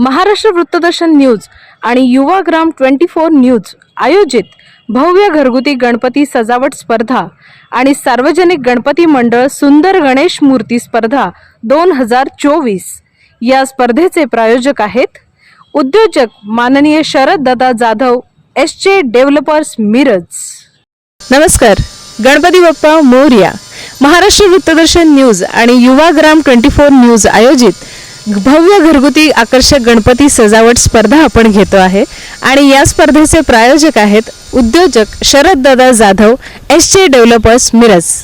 Maharashtra वृत्तदर्शन news आणि Yuvagram 24 news आयोजित भव्य घरगुती गणपती सजावट स्पर्धा आणि सार्वजनिक गणपती मंडळ सुंदर गणेश मूर्ती स्पर्धा 2024 या स्पर्धेचे प्रायोजक आहेत उद्योजक माननीय शरद दादा जाधव SJ डेव्हलपर्स मिरज। नमस्कार, गणपती बाप्पा मोरया। महाराष्ट्र वृत्तदर्शन न्यूज आणि युवाग्राम 24 न्यूज आयोजित भव्य घरगुती आकर्षक गणपती सजावट स्पर्धा आपण घेतो आहे आणि या स्पर्धेचे प्रायोजक आहेत उद्योजक शरद दादा जाधव SJ डेव्हलपर्स मिरज।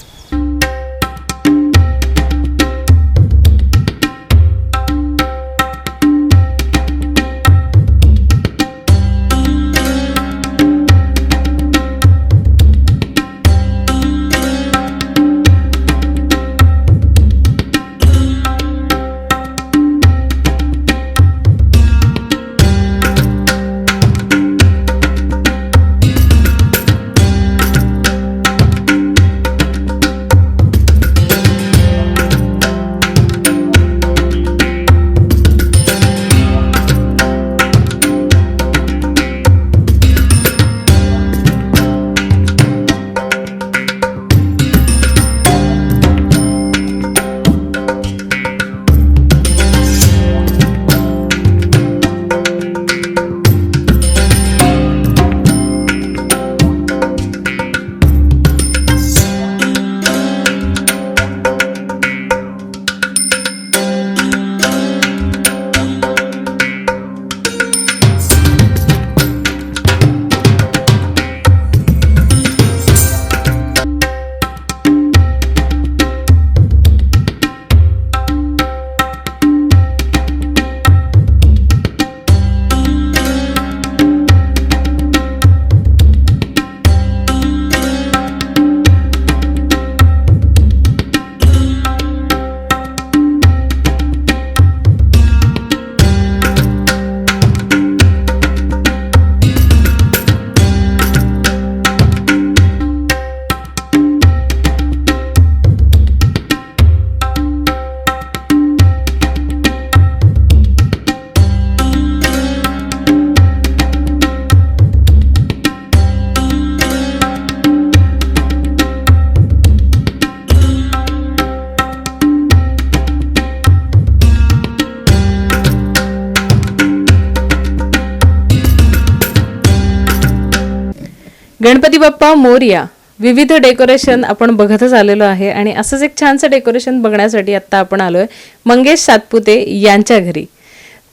गणपती बाप्पा मोरया विविध डेकोरेशन आपण बघतच आलेलो आहे आणि असंच एक छानसं डेकोरेशन बघण्यासाठी आता आपण आलोय मंगेश सातपुते यांच्या घरी।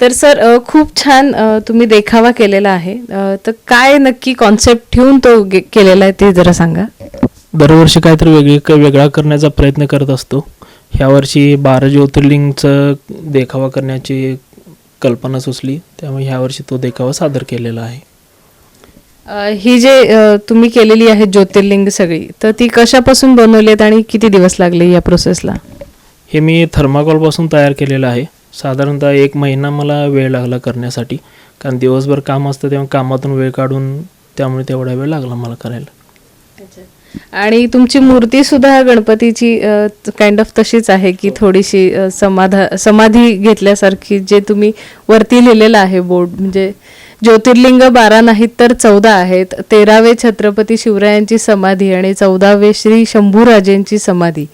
तर सर, खूप छान तुम्ही देखावा केलेला आहे, तर काय नक्की कॉन्सेप्ट ठेवून तो केलेला आहे ते जरा सांगा। दरवर्षी काहीतरी वेगळा करण्याचा प्रयत्न करत असतो। ह्या वर्षी 12 ज्योतिर्लिंगचं देखावा करण्याची कल्पना सुचली, त्यामुळे ह्या वर्षी तो देखावा सादर केलेला आहे। ही जे तुम्ही केलेली आहे ज्योतिर्लिंग सगळी, तर ती कशापासून बनवली आहेत आणि किती दिवस लागले या प्रोसेसला? हे मी थर्माकोलपासून तयार केलेलं आहे। साधारणतः 1 महिना मला वेळ लागला करण्यासाठी, कारण दिवसभर काम असतं तेव्हा कामातून वेळ काढून, त्यामुळे तेवढा वेळ लागला मला करायला। आणि तुमची मूर्ती सुद्धा गणपतीची काइंड ऑफ तशीच आहे की थोडीशी समाधी घेतल्यासारखी, जे तुम्ही वरती लिहिलेलं आहे बोर्ड, म्हणजे ज्योतिर्लिंग 12 नाहीत तर 14 आहेत। 13वे छत्रपती शिवरायांची समाधी आणि 14वे श्री शंभूराजेंची समाधी,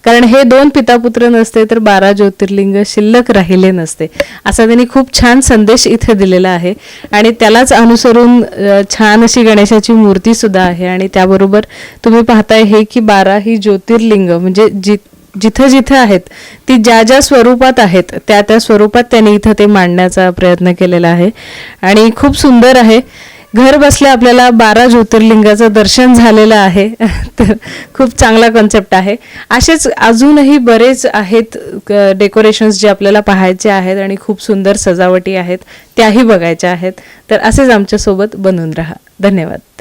कारण हे 2 पितापुत्र नसते तर 12 ज्योतिर्लिंग शिल्लक राहिले नसते, असा त्यांनी खूप छान संदेश इथे दिलेला आहे। आणि त्यालाच अनुसरून छान अशी गणेशाची मूर्ती सुद्धा आहे। आणि त्याबरोबर तुम्ही पाहताय हे की 12 ही ज्योतिर्लिंग म्हणजे जिथं जिथं आहेत ती ज्या ज्या स्वरूपात आहेत त्या त्या स्वरूपात त्यांनी इथं ते मांडण्याचा प्रयत्न केलेला आहे आणि खूप सुंदर आहे। घर बसल्या आपल्याला 12 ज्योतिर्लिंगाचं दर्शन झालेलं आहे, तर खूप चांगला कॉन्सेप्ट आहे। असेच अजूनही बरेच आहेत डेकोरेशन्स जे आपल्याला पाहायचे आहेत आणि खूप सुंदर सजावटी आहेत, त्याही बघायच्या आहेत, तर असेच आमच्यासोबत बनून राहा। धन्यवाद।